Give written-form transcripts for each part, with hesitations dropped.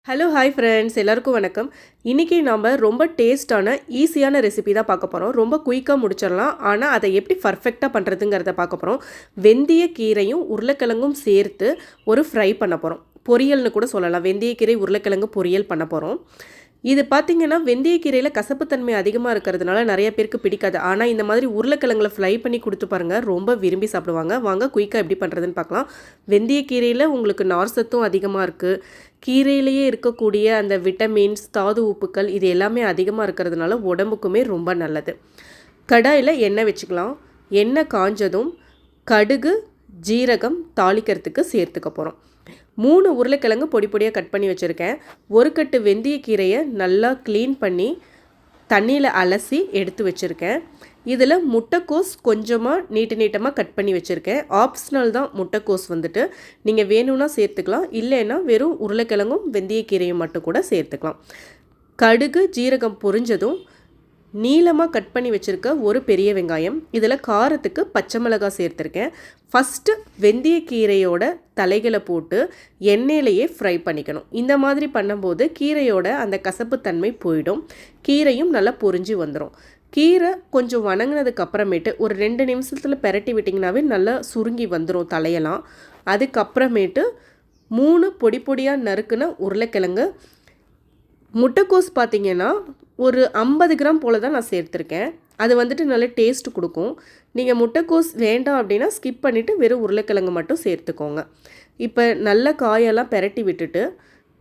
Hello hi friends, எல்லாருக்கும் வணக்கம். இன்றைக்கி நாம் ரொம்ப டேஸ்டான ஈஸியான ரெசிபி தான் பார்க்க போகிறோம். ரொம்ப குயிக்காக முடிச்சிடலாம். ஆனால் அதை எப்படி பர்ஃபெக்டாக பண்ணுறதுங்கிறத பார்க்க போகிறோம். வெந்தய கீரையும் உருளைக்கிழங்கும் சேர்த்து ஒரு ஃப்ரை பண்ண போகிறோம். பொரியல்னு கூட சொல்லலாம். வெந்தயக்கீரை உருளைக்கிழங்கு பொரியல் பண்ண போகிறோம். இது பார்த்திங்கன்னா வெந்தயக்கீரையில் கசப்புத்தன்மை அதிகமாக இருக்கிறதுனால நிறைய பேருக்கு பிடிக்காது. ஆனால் இந்த மாதிரி உருளைக்கிழங்குல ஃப்ரை பண்ணி கொடுத்து பாருங்கள், ரொம்ப விரும்பி சாப்பிடுவாங்க. வாங்க குயிக்காக எப்படி பண்ணுறதுன்னு பார்க்கலாம். வெந்தயக்கீரையில் உங்களுக்கு நார் சத்தும் அதிகமாக இருக்குது. கீரையிலேயே இருக்கக்கூடிய அந்த விட்டமின்ஸ், தாது உப்புக்கள் இது எல்லாமே அதிகமாக இருக்கிறதுனால உடம்புக்குமே ரொம்ப நல்லது. கடாயில் எண்ணெய் வச்சுக்கலாம். எண்ணெய் காஞ்சதும் கடுகு, ஜீரகம் தாளிக்கிறதுக்கு சேர்த்துக்க போகிறோம். 3 உருளைக்கிழங்கு பொடி பொடியாக கட் பண்ணி வச்சுருக்கேன். ஒரு கட்டு வெந்தயக்கீரையை நல்லா க்ளீன் பண்ணி தண்ணியில் அலசி எடுத்து வச்சுருக்கேன். இதில் முட்டைக்கோஸ் கொஞ்சமாக நீட்டமாக கட் பண்ணி வச்சுருக்கேன். ஆப்ஷனல் தான் முட்டைக்கோஸ் வந்துட்டு. நீங்கள் வேணும்னா சேர்த்துக்கலாம், இல்லைன்னா வெறும் உருளைக்கிழங்கும் வெந்தயக்கீரையும் மட்டும் கூட சேர்த்துக்கலாம். கடுகு ஜீரகம் பொரிஞ்சதும் நீளமாக கட் பண்ணி வச்சுருக்க ஒரு பெரிய வெங்காயம், இதில் காரத்துக்கு பச்சை மிளகாய் சேர்த்துருக்கேன். ஃபஸ்ட்டு வெந்தயக்கீரையோட தலைகளை போட்டு எண்ணெயிலையே ஃப்ரை பண்ணிக்கணும். இந்த மாதிரி பண்ணும்போது கீரையோட அந்த கசப்புத்தன்மை போயிடும். கீரையும் நல்லா பொரிஞ்சு வந்துடும். கீரை கொஞ்சம் வணங்கினதுக்கு அப்புறமேட்டு ஒரு 2 நிமிஷத்தில் பெரட்டி விட்டிங்கனாவே நல்லா சுருங்கி வந்துடும் தலையெல்லாம். அதுக்கப்புறமேட்டு 3 பொடி பொடியாக நறுக்குன உருளைக்கிழங்கு, முட்டைக்கோஸ் பார்த்திங்கன்னா ஒரு 50 கிராம் போல் தான் நான் சேர்த்துருக்கேன். அது வந்துட்டு நல்ல டேஸ்ட் கொடுக்கும். நீங்கள் முட்டைக்கோஸ் வேண்டாம் அப்படின்னா ஸ்கிப் பண்ணிவிட்டு வெறும் உருளைக்கிழங்கு மட்டும் சேர்த்துக்கோங்க. இப்போ நல்ல காயெல்லாம் பெரட்டி விட்டுட்டு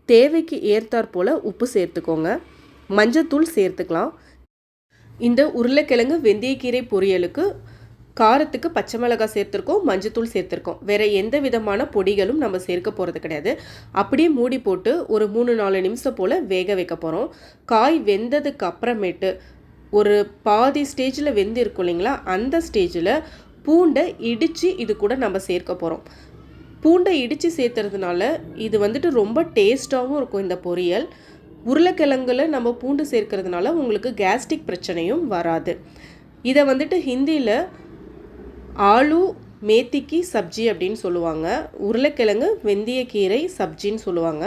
தேவைக்கு ஏற்றாற் போல் உப்பு சேர்த்துக்கோங்க. மஞ்சத்தூள் சேர்த்துக்கலாம். இந்த உருளைக்கிழங்கு வெந்தயக்கீரை பொரியலுக்கு காரத்துக்கு பச்சை மிளகாய் சேர்த்துருக்கோம், மஞ்சத்தூள் சேர்த்துருக்கோம். வேறு எந்த விதமான பொடிகளும் நம்ம சேர்க்க போகிறது கிடையாது. அப்படியே மூடி போட்டு ஒரு 3-4 நிமிஷம் போல் வேக வைக்க போகிறோம். காய் வெந்ததுக்கு அப்புறமேட்டு ஒரு பாதி ஸ்டேஜில் வெந்து இருக்கும் இல்லைங்களா, அந்த ஸ்டேஜில் பூண்டை இடித்து இது கூட நம்ம சேர்க்க போகிறோம். பூண்டை இடித்து சேர்த்துறதுனால இது வந்துட்டு ரொம்ப டேஸ்ட்டாகவும் இருக்கும் இந்த பொரியல். உருளைக்கிழங்குல நம்ம பூண்டு சேர்க்கறதுனால உங்களுக்கு கேஸ்ட்ரிக் பிரச்சனையும் வராது. இதை வந்துட்டு ஹிந்தியில் ஆலு மேத்திக்கு சப்ஜி அப்படின்னு சொல்லுவாங்க. உருளைக்கிழங்கு வெந்தயக்கீரை சப்ஜின்னு சொல்லுவாங்க.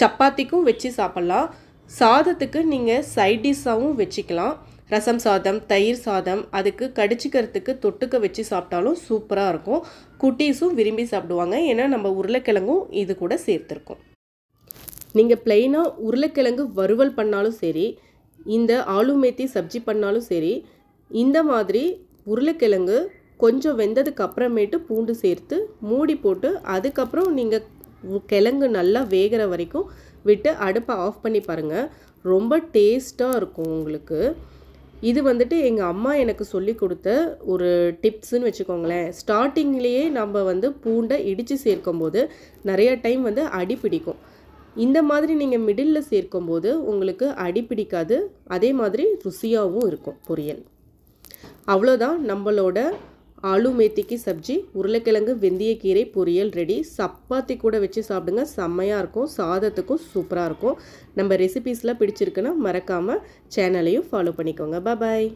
சப்பாத்திக்கும் வச்சு சாப்பிட்லாம். சாதத்துக்கு நீங்கள் சைட் டிஷ்ஷாகவும் வச்சுக்கலாம். ரசம் சாதம், தயிர் சாதம், அதுக்கு கடிச்சிக்கிறதுக்கு தொட்டுக்க வச்சு சாப்பிட்டாலும் சூப்பராக இருக்கும். குட்டீஸும் விரும்பி சாப்பிடுவாங்க. ஏன்னா நம்ம உருளைக்கிழங்கும் இது கூட சேர்த்துருக்கோம். நீங்கள் ப்ளைனாக உருளைக்கிழங்கு வறுவல் பண்ணாலும் சரி, இந்த ஆலு மேத்தி சப்ஜி பண்ணாலும் சரி, இந்த மாதிரி உருளைக்கிழங்கு கொஞ்சம் வெந்ததுக்கு அப்புறமேட்டு பூண்டு சேர்த்து மூடி போட்டு அதுக்கப்புறம் நீங்கள் கிழங்கு நல்லா வேகிற வரைக்கும் விட்டு அடுப்பை ஆஃப் பண்ணி பாருங்கள். ரொம்ப டேஸ்ட்டாக இருக்கும் உங்களுக்கு. இது வந்துட்டு எங்கள் அம்மா எனக்கு சொல்லி கொடுத்த ஒரு டிப்ஸுன்னு வச்சுக்கோங்களேன். ஸ்டார்டிங்லேயே நம்ம பூண்டை இடித்து சேர்க்கும்போது நிறைய டைம் அடி பிடிக்கும். இந்த மாதிரி நீங்கள் மிடில் சேர்க்கும்போது உங்களுக்கு அடி பிடிக்காது. அதே மாதிரி ருசியாகவும் இருக்கும் பொரியல். அவ்வளோதான், நம்மளோட ஆலு மேத்திக்கு சப்ஜி உருளைக்கிழங்கு வெந்தயக்கீரை பொரியல் ரெடி. சப்பாத்தி கூட வச்சு சாப்பிடுங்க, செம்மையாக இருக்கும். சாதத்துக்கும் சூப்பராக இருக்கும். நம்ம ரெசிபீஸ்லாம் பிடிச்சிருக்குன்னா மறக்காமல் சேனலையும் ஃபாலோ பண்ணிக்கோங்க. பாய்.